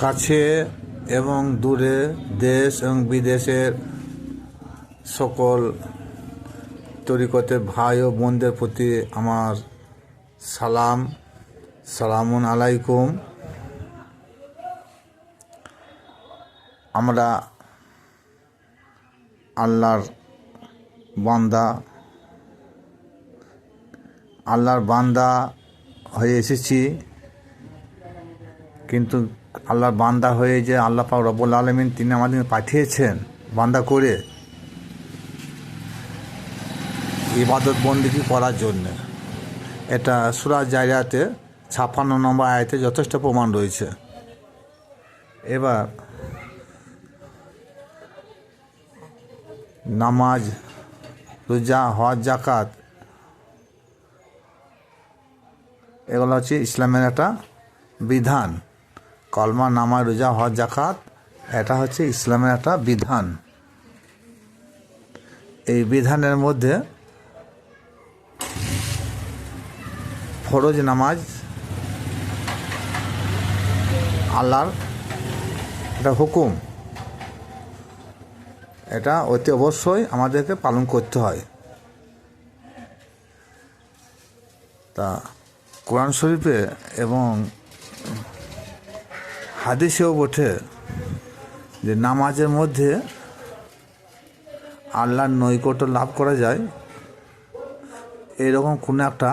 কাছে এবং দূরে দেশ এবং বিদেশের সকল তরিকতের ভাই ও বোনদের প্রতি আমার সালামুন আলাইকুম। আমরা আল্লাহর বান্দা হয়ে এসেছি, কিন্তু আল্লাহর বান্দা হয়ে যে আল্লাহ পাক রব্বুল আলামিন তিনি আমাদের পাঠিয়েছেন বান্দা করে ইবাদত বন্দেগী করার জন্য। এটা সূরা জারিয়াতে 56 নম্বর আয়াতে যথেষ্ট প্রমাণ রয়েছে। এবার নামাজ, রোজা, হজ, যাকাত এগুলো হচ্ছে ইসলামের একটা বিধান। কলমা, নামাজ, রোজা, হজ, যাকাত এটা হচ্ছে ইসলামের একটা বিধান। এই বিধানের মধ্যে ফরজ নামাজ আল্লাহর এটা হুকুম, এটা অতি অবশ্যই আমাদেরকে পালন করতে হয়। তা কোরআন শরীফে এবং হাদিসেও বটে যে নামাজের মধ্যে আল্লাহর নৈকট্য লাভ করা যায় এরকম কোনো একটা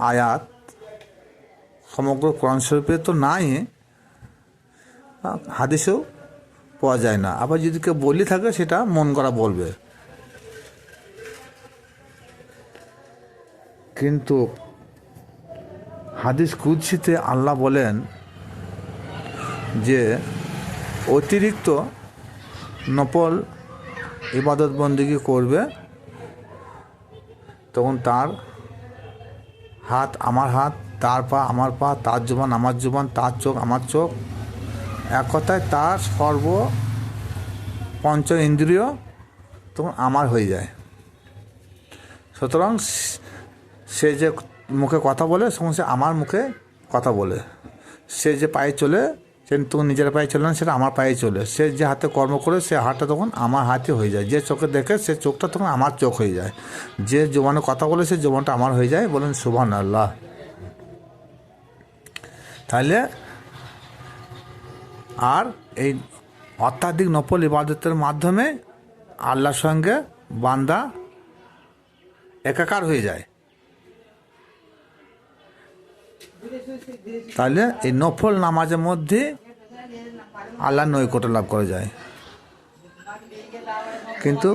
আয়াত সমগ্র কোরআন শরীফে তো নাই, হাদিসেও পাওয়া যায় না। আবার যদি কেউ বলি থাকে সেটা মন করা বলবে। কিন্তু হাদিস কুদসিতে আল্লাহ বলেন যে অতিরিক্ত নফল ইবাদত বন্দেগী করবে তখন তার হাত আমার হাত, তার পা আমার পা, তার জবান আমার জবান, তার চোখ আমার চোখ, এক কথায় তার পঞ্চ ইন্দ্রিয় তখন আমার হয়ে যায়। সুতরাং সে যে মুখে কথা বলে তখন সে আমার মুখে কথা বলে, সে যে পায়ে চলে সে তখন নিজের পায়ে চলে না, সেটা আমার পায়ে চলে, সে যে হাতে কর্ম করে সে হাতটা তখন আমার হাতে হয়ে যায়, যে চোখে দেখে সে চোখটা তখন আমার চোখ হয়ে যায়, যে জবানে কথা বলে সে জবানটা আমার হয়ে যায়। বলেন সুবহানাল্লাহ। তাহলে আর এই অত্যাধিক নফল ইবাদতের মাধ্যমে আল্লাহর সঙ্গে বান্দা একাকার হয়ে যায়। তাহলে এই নফল নামাজের মধ্যে আল্লাহর নৈকট্য লাভ করা যায়। কিন্তু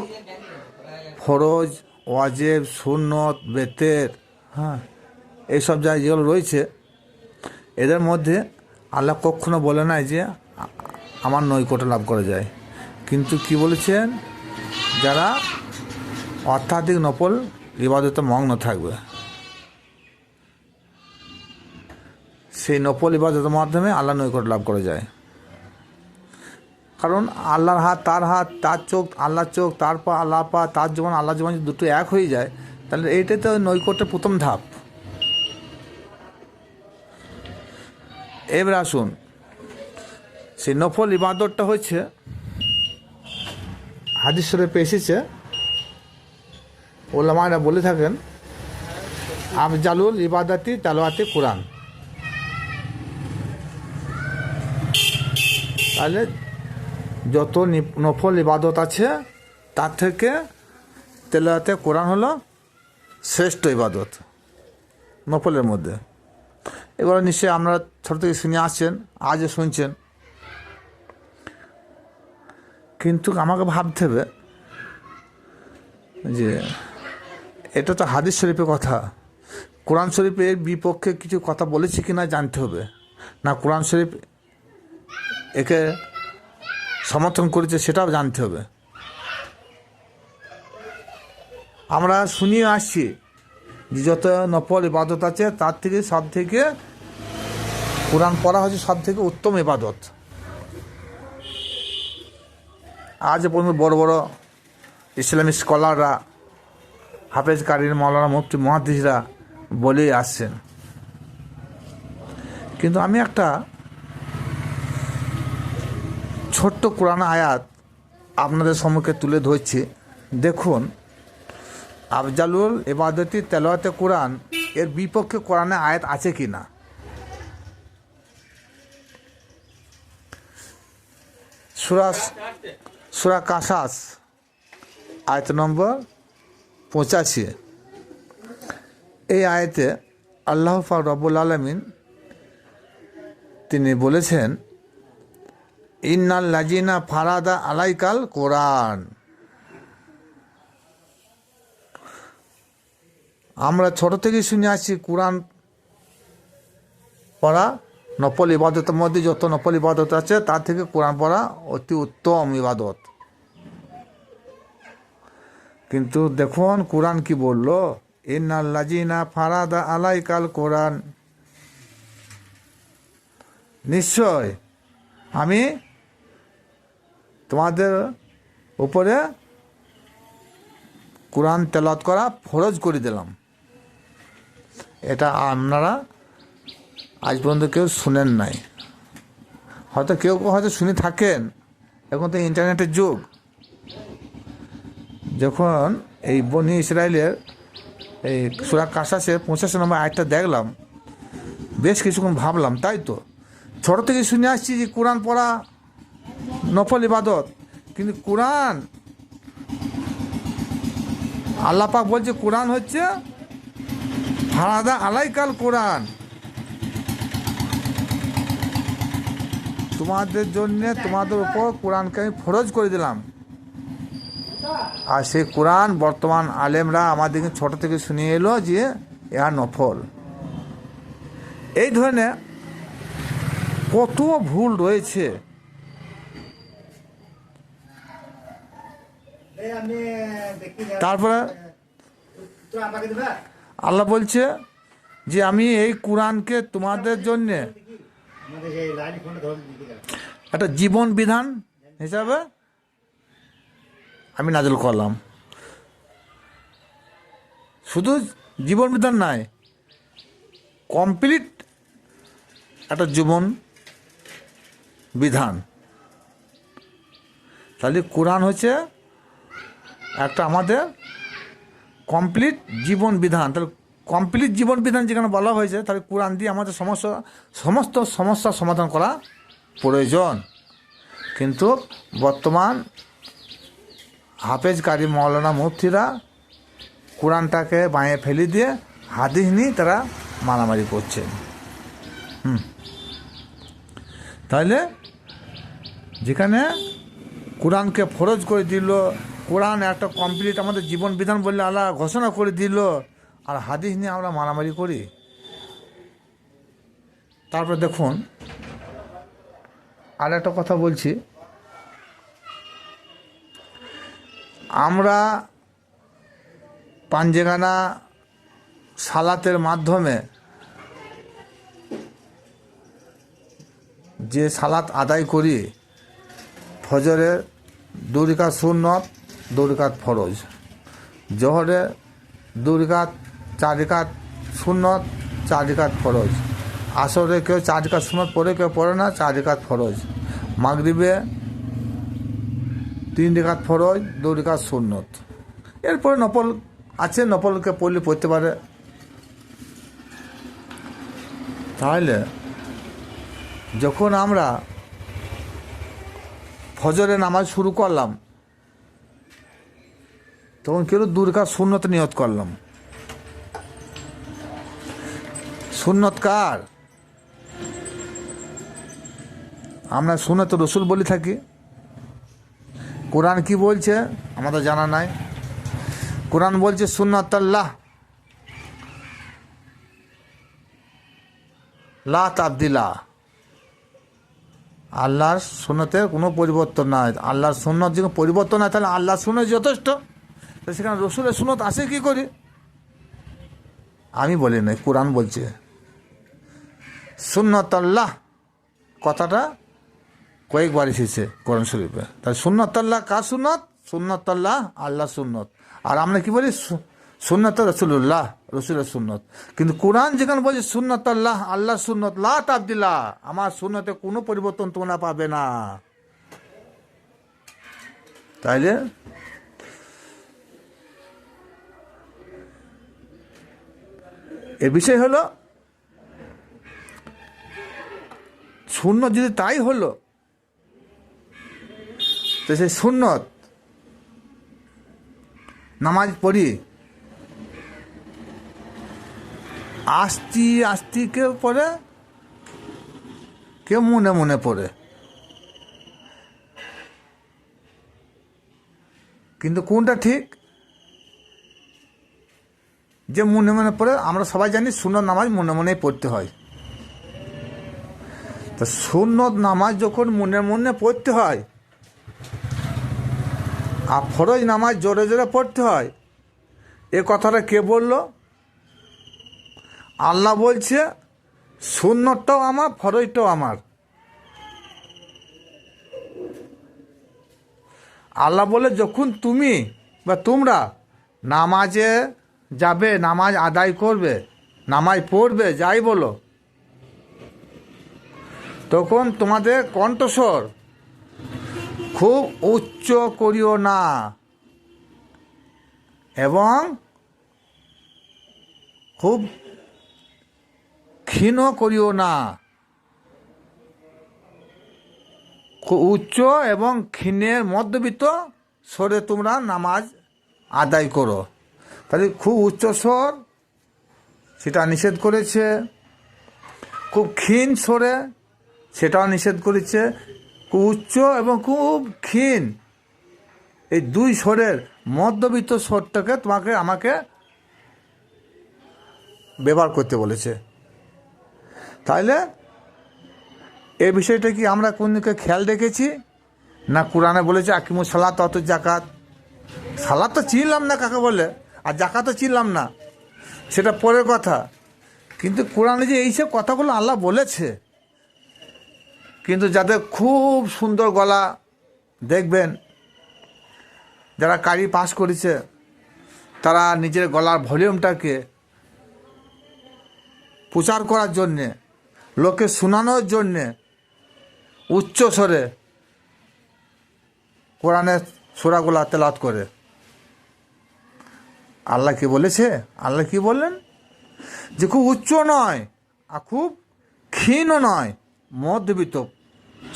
ফরজ, ওয়াজিব, সুন্নত, বেতের এইসব যা যেগুলো রয়েছে এদের মধ্যে আল্লাহ কখনো বলে নাই যে আমার নৈকট্য লাভ করা যায়। কিন্তু কি বলেছেন, যারা অত্যাধিক নফল ইবাদতে মগ্ন থাকবে সেই নফল ইবাদতের মাধ্যমে আল্লাহ নৈকট্য লাভ করা যায়। কারণ আল্লাহর হাত, তার চোখ, আল্লাহর চোখ, তার পা, আল্লাহর পা, তার জবান, আল্লাহর জবান দুটো এক হয়ে যায়, তাহলে এইটাই তো নৈকট্যের প্রথম ধাপ। এবার আসুন, সেই নফল ইবাদতটা হচ্ছে হাদিস শরীফে এসেছে, ওলামারা বলে থাকেন আফজালুল ইবাদাতি তালাওয়াতে কোরআন। তাহলে যত নফল ইবাদত আছে তার থেকে তেলাওয়াতে কোরআন হলো শ্রেষ্ঠ ইবাদত নফলের মধ্যে। এবার নিশ্চয়ই আমরা ছোট থেকে শুনে আসছেন, আজও শুনছেন, কিন্তু আমাকে ভাবতে হবে যে এটা তো হাদিস শরীফের কথা, কোরআন শরীফের বিপক্ষে কিছু কথা বলেছে কি না জানতে হবে, না কোরআন শরীফ একে সমর্থন করেছে সেটাও জানতে হবে। আমরা শুনিয়ে আসছি যে যত নফল ইবাদত আছে তার থেকে সব থেকে কোরআন পড়া হচ্ছে সব থেকে উত্তম ইবাদত। আজ পর্যন্ত বড় বড় ইসলামিক স্কলাররা, হাফেজ কারির, মৌলানা, মুফতি, মুহাদ্দিসরা বলেই আসছেন। কিন্তু আমি একটা ছোট্ট কোরআন আয়াত আপনাদের সম্মুখে তুলে ধরছি। দেখুন, আফজালুল ইবাদতি তেলাওয়াতে কোরআন এর বিপক্ষে কোরআনে আয়াত আছে কি না। সূরা কাসাস আয়াত নম্বর 85। এই আয়াতে আল্লাহ পাক রব্বুল আলামিন তিনি বলেছেন, ইন্নাল লাজিনা ফারাদা আলাইকাল কোরআন। আমরা ছোট থেকেই শুনে আসছি কোরআন পড়া নফল ইবাদতের মধ্যে যত নফল ইবাদত আছে তার থেকে কোরআন পড়া অতি উত্তম ইবাদত। কিন্তু দেখুন কোরআন কি বলল, ইন্নাল লাজিনা ফারাদা আলাইকাল কোরআন, নিশ্চয় আমি তোমাদের উপরে কোরআন তেলাওয়াত করা ফরজ করে দিলাম। এটা আপনারা আজ পর্যন্ত কেউ শুনেন নাই, হয়তো কেউ হয়তো শুনে থাকেন। এখন তো ইন্টারনেটের যুগ। যখন এই বনি ইসরায়েলের এই সূরা কাসাসের 85 নম্বর আয়াতটা দেখলাম, বেশ কিছুক্ষণ ভাবলাম, তাই তো ছোট থেকে শুনে আসছি যে কোরআন পড়া নফল ইবাদত, কিন্তু কোরআন আল্লাহ পাক বলছে কোরআন হচ্ছে ফারাদা আলাইকাল কোরআন, তোমাদের জন্যে তোমাদের উপর কোরআনকে আমি ফরজ করে দিলাম। আর সেই কোরআন বর্তমান আলেমরা আমাদেরকে ছোট থেকে শুনিয়ে এলো যে ইহা নফল। এই ধরনের কত ভুল রয়েছে। তারপরে আল্লাহ বলছে যে আমি এই কোরআনকে তোমাদের জন্য একটা জীবন বিধান হিসাবে আমি নাযিল করলাম। শুধু জীবন বিধান নয়, কমপ্লিট একটা জীবন বিধান। তাহলে কোরআন হচ্ছে একটা আমাদের কমপ্লিট জীবন বিধান। তাহলে কমপ্লিট জীবন বিধান যেখানে বলা হয়েছে, তাহলে কোরআন দিয়ে আমাদের সমস্ত সমস্যার সমাধান করা প্রয়োজন। কিন্তু বর্তমান হাফেজ কারি মৌলানা মুফতিরা কোরআনটাকে বাঁয়ে ফেলে দিয়ে হাদিস নিয়ে তারা মারামারি করছেন। তাহলে যেখানে কোরআনকে ফরজ করে দিল, কোরআন একটা কমপ্লিট আমাদের জীবন বিধান বললে আল্লাহ ঘোষণা করে দিল, আর হাদিস নিয়ে আমরা মারামারি করি। তারপরে দেখুন আর একটা কথা বলছি, আমরা পাঞ্জেগানা সালাতের মাধ্যমে যে সালাত আদায় করি, ফজরের 2 রাকাত সুন্নত, 2 রাকাত ফরজ, জোহরে 2 রাকাত 4 রাকাত সুন্নত, 4 রাকাত ফরজ, আসরে কেউ 4 রাকাত সুন্নত পড়ে, কেউ পড়ে না, 4 রাকাত ফরজ, মাগরিবে 3 রাকাত ফরজ, 2 রাকাত সুন্নত। এরপরে নফল আছে, নফলকে পড়লে পড়তে পারে। তাহলে যখন আমরা ফজরে নামাজ শুরু করলাম, তখন কেউ 2 রাকাত সুন্নত নিয়ত করলাম। সুন্নত কার? আমরা সুন্নত রসুল বলে থাকি। কোরআন কি বলছে আমাদের জানা নাই। কোরআন বলছে সুন্নাতাল্লাহ লা তাবদিলা, আল্লাহর সুন্নতের কোনো পরিবর্তন নাই। আল্লাহর সুন্নত যখন পরিবর্তন হয়, তাহলে আল্লাহর সুন্নত যথেষ্ট। তো সেখানে রসুলের সুন্নত আসে কী করি? আমি বলি নাই, কোরআন বলছে সুন্নাতাল্লাহ। কথাটা কয়েকবার এসেছে কোরআন শরীফে। তাহলে সুন্নাতাল্লাহ কার সুন্নত? সুন্নাতাল্লাহ আল্লাহ সুন্নত। আর আমরা কি বলি? সুন্নত রসুল্লাহ, রসুলের সুন্নত। কিন্তু কোরআন যেখানে বলছে সুন্নাতাল্লাহ আল্লাহ সুন্নত লা তাবদিলা, আমার সুন্নতে কোনো পরিবর্তন তোমরা পাবে না। তাইলে এ বিষয় হলো সুন্নত যদি তাই হলো, তো সেই সুন্নত নামাজ পড়ি আস্তি কেউ পড়ে, কেউ মনে মনে পড়ে। কিন্তু কোনটা ঠিক? যে মনে মনে পড়ে, আমরা সবাই জানি সুন্নত নামাজ মনে মনেই পড়তে হয়। তা সুন্নত নামাজ যখন মনে মনে পড়তে হয় আর ফরজ নামাজ জোরে জোরে পড়তে হয়, এ কথাটা কে বলল? আল্লাহ বলছে সুন্নতটাও আমার, ফরজটাও আমার। আল্লাহ বলে যখন তুমি বা তোমরা নামাজে যাবে, নামাজ আদায় করবে, নামাজ পড়বে, যাই বলো, তখন তোমাদের কণ্ঠস্বর খুব উচ্চ করিও না এবং খুব ক্ষীণ করিও না। খুব উচ্চ এবং ক্ষীণের মধ্যবিত্ত স্বরে তোমরা নামাজ আদায় করো। তাহলে খুব উচ্চ স্বর সেটা নিষেধ করেছে, খুব ক্ষীণ স্বরে সেটাও নিষেধ করেছে। খুব উচ্চ এবং খুব ক্ষীণ এই দুই স্বরের মধ্যবিত্ত স্বরটাকে তোমাকে আমাকে ব্যবহার করতে বলেছে। তাইলে এই বিষয়টা কি আমরা কোনদিকে খেয়াল রেখেছি? না কোরআনে বলেছে আকিমুস সালাত অত জাকাত। সালাত তো চিনলাম না কাকে বলে, আর জাকাত তো চিনলাম না, সেটা পরের কথা। কিন্তু কোরআনে যে এইসব কথাগুলো আল্লাহ বলেছে, কিন্তু যাদের খুব সুন্দর গলা, দেখবেন যারা কারি পাস করেছে, তারা নিজের গলার ভলিউমটাকে প্রচার করার জন্যে, লোকে শোনানোর জন্যে উচ্চ স্বরে কোরআনের সূরাগুলো তেলাওয়াত করে। আল্লাহ কি বলেছে? আল্লাহ কি বললেন? যে খুব উচ্চ নয় আর খুব ক্ষীণও নয়, মধ্যবিত্ত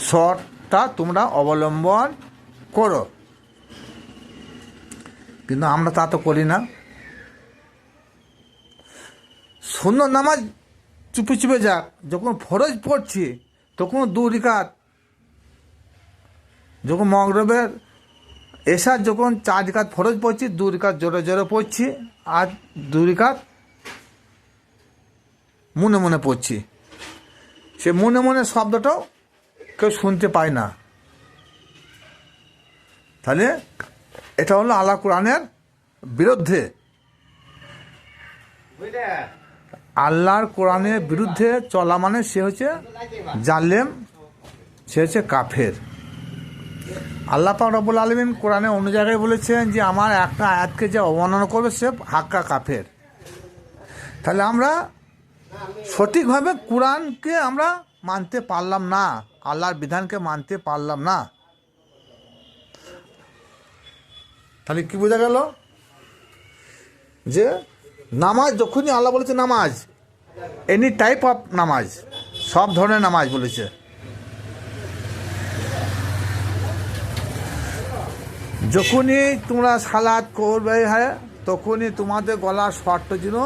স্বরটা তোমরা অবলম্বন করো। কিন্তু আমরা তা তো করি না। সুন্নত নামাজ চুপে চুপে যাক, যখন ফরজ পড়ছি তখন 2 রাকাত, যখন মাগরিবের এশার যখন 4 রাকাত ফরজ পড়ছি, 2 রাকাত জোরে জোরে পড়ছি আর 2 রাকাত মনে মনে পড়ছি। সে মনে মনে শব্দটাও কেউ শুনতে পায় না। তাহলে এটা হলো আল্লাহ কোরআনের বিরুদ্ধে। আল্লাহর কোরআনের বিরুদ্ধে চলা মানে সে হচ্ছে জালেম, সে হচ্ছে কাফের। আল্লাহ পাক রব্বুল আলামিন কোরআনে অন্য জায়গায় বলেছেন যে আমার একটা আয়াতকে যে অবমাননা করবে সে হাক্কা কাফের। তাহলে আমরা সঠিকভাবে কোরআনকে আমরা মানতে পারলাম না, আল্লাহর বিধানকে মানতে পারলাম না। তাহলে কি বোঝা গেল? যে নামাজ যখনই আল্লাহ বলেছে নামাজ, এনি টাইপ অফ নামাজ, সব ধরনের নামাজ বলেছে। যখনই তোমরা সালাত করবে, হ্যাঁ, তখনই তোমাদের গলার স্বরটা যেন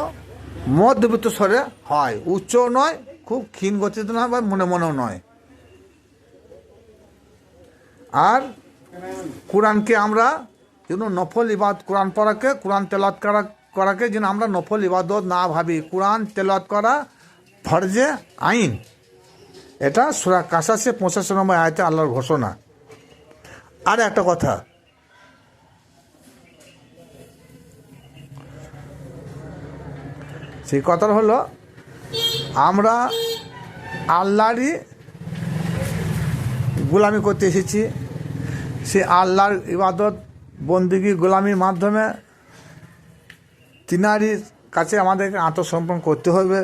মধ্যবিত্ত স্বরে হয়, উচ্চ নয়, খুব ক্ষীণ গতিতে নয়, বা মনে মনেও নয়। আর কোরআনকে আমরা যেন নফল ইবাদত, কোরআন পড়াকে, কোরআন তেলাওয়াত করাকে যেন আমরা নফল ইবাদত না ভাবি। কোরআন তেলাওয়াত করা ফরজে আইন, এটা সূরা কাসাসে 85 নম্বর আয়াতে আল্লাহর ঘোষণা। আর একটা কথা, সেই কথাটা হলো আমরা আল্লাহরই গোলামি করতে এসেছি। সে আল্লাহর ইবাদত বন্দেগী গোলামির মাধ্যমে তিনারই কাছে আমাদেরকে আত্মসমর্পণ করতে হবে।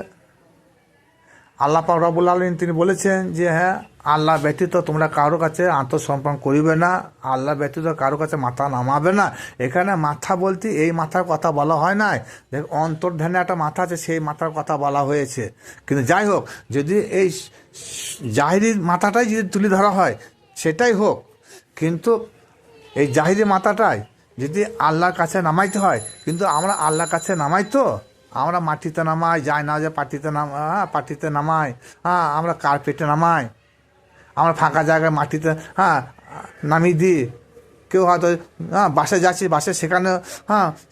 আল্লাহ পাক রব্বুল আলামিন তিনি বলেছেন যে হ্যাঁ, আল্লাহ ব্যতীত তোমরা কারো কাছে আত্মসমর্পণ করিবে না, আল্লাহ ব্যতীত কারো কাছে মাথা নামাবে না। এখানে মাথা বলতে এই মাথার কথা বলা হয় না, দেখ অন্তর্ধানে একটা মাথা আছে, সেই মাথার কথা বলা হয়েছে। কিন্তু যাই হোক, যদি এই জাহিরি মাথাটাই যদি তুলে ধরা হয় সেটাই হোক, কিন্তু এই জাহিরি মাথাটাই যদি আল্লাহর কাছে নামাইতে হয়, কিন্তু আমরা আল্লাহর কাছে নামাই তো, আমরা মাটিতে নামাই, যায় না যে পাটিতে নামাই, আমরা কার্পেটে নামাই, আমরা ফাঁকা জায়গায় মাটিতে নামিয়ে দিই। কেউ হয়তো বাসে যাচ্ছে, বাসে সেখানে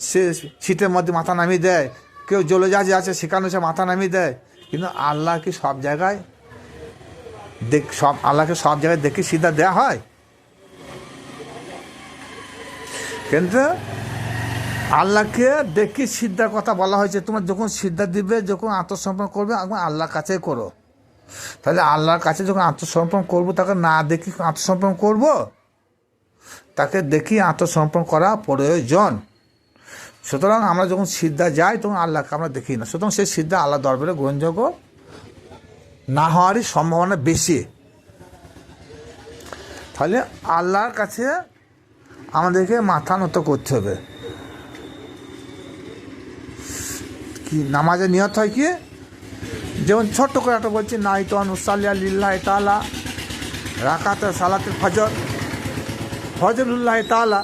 সে সিটের মধ্যে মাথা নামিয়ে দেয়, কেউ জলে যাচ্ছে সেখানে সে মাথা নামিয়ে দেয়। কিন্তু আল্লাহ কি সব জায়গায় আল্লাহকে সব জায়গায় দেখে সিধা দেওয়া হয়? কিন্তু আল্লাহকে দেখি সিদ্ধার কথা বলা হয়েছে। তোমার যখন সিদ্ধা দিবে, যখন আত্মসমর্পণ করবে, আল্লাহর কাছে করো। তাহলে আল্লাহর কাছে যখন আত্মসমর্পণ করবো, তাকে না দেখি আত্মসমর্পণ করব? তাকে দেখি আত্মসমর্পণ করা প্রয়োজন। সুতরাং আমরা যখন সিদ্ধা যাই, তখন আল্লাহকে আমরা দেখি না। সুতরাং সেই সিদ্ধা আল্লাহ দরবারে গ্রহণযোগ্য না হওয়ারই সম্ভাবনা বেশি। তাহলে আল্লাহর কাছে আমাদেরকে মাথা নত করতে হবে। কি নামাজে নিয়ত হয় কি, যেমন ছোট্ট করে একটা বলছি, নাই তো নুসাল্লিয়া লিল্লাহ তাআলা রাকাতে সালাতুল ফজরুল্লাহ তাআলা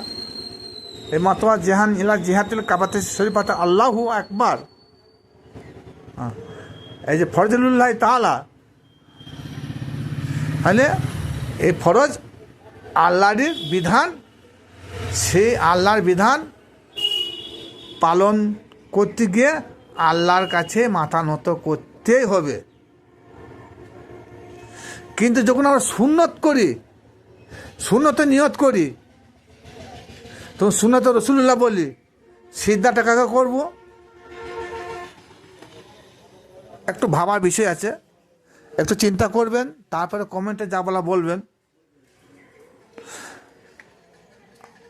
এই মাতোয়া জেহান ইলা জিহাতুল কাবাতে শরীফাতে আল্লাহু আকবার। এই যে ফজরুল্লাহ তাআলা, তাহলে এই ফরজ আল্লাহর বিধান, সেই আল্লাহর বিধান পালন করতে গিয়ে আল্লাহর কাছে মাথা নত করতেই হবে। কিন্তু যখন আমরা সুন্নতে নিয়ত করি, তখন সুন্নতে রসুল্লাহ বলি, সিদ্ধাটা কাকে করবো? একটু ভাবার বিষয় আছে, একটু চিন্তা করবেন, তারপরে কমেন্টে যা বলা বলবেন।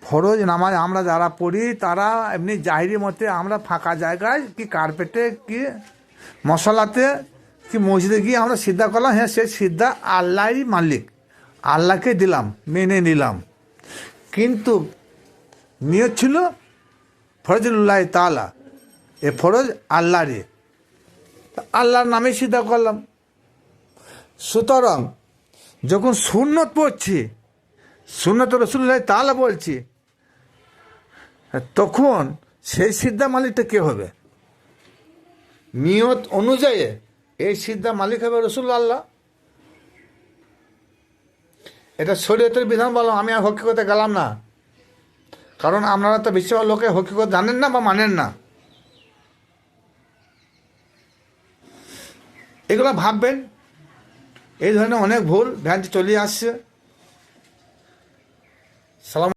ফরজ নামাজ আমরা যারা পড়ি, তারা এমনি জাহিরি মতে আমরা ফাঁকা জায়গায় কি কার্পেটে কি মশলাতে কি মসজিদে গিয়ে আমরা সিদ্ধা করলাম, হ্যাঁ সে সিদ্ধা আল্লাহরই মালিক, আল্লাহকে দিলাম, মেনে নিলাম। কিন্তু নিয়ত ছিল ফরজুল্লাহ তাআলা, এ ফরজ আল্লাহরই, আল্লাহর নামে সিদ্ধা করলাম। সুতরাং যখন সুন্নত পড়ছি, সুন্নত রসুল্লাহ তাআলা বলছি, তখন সেই সিদ্ধা মালিকটা কে হবে? নিয়ত অনুযায়ী এই সিদ্ধা মালিক হবে রসুল্লাহ। এটা শরীয়তের বিধান বললাম, আমি আর হকিকতে গেলাম না, কারণ আপনারা তো বেশিরভাগ লোকে হকিকত জানেন না বা মানেন না। এগুলো ভাববেন, এই ধরনের অনেক ভুল ভ্রান্তি চলে আসছে। সালাম।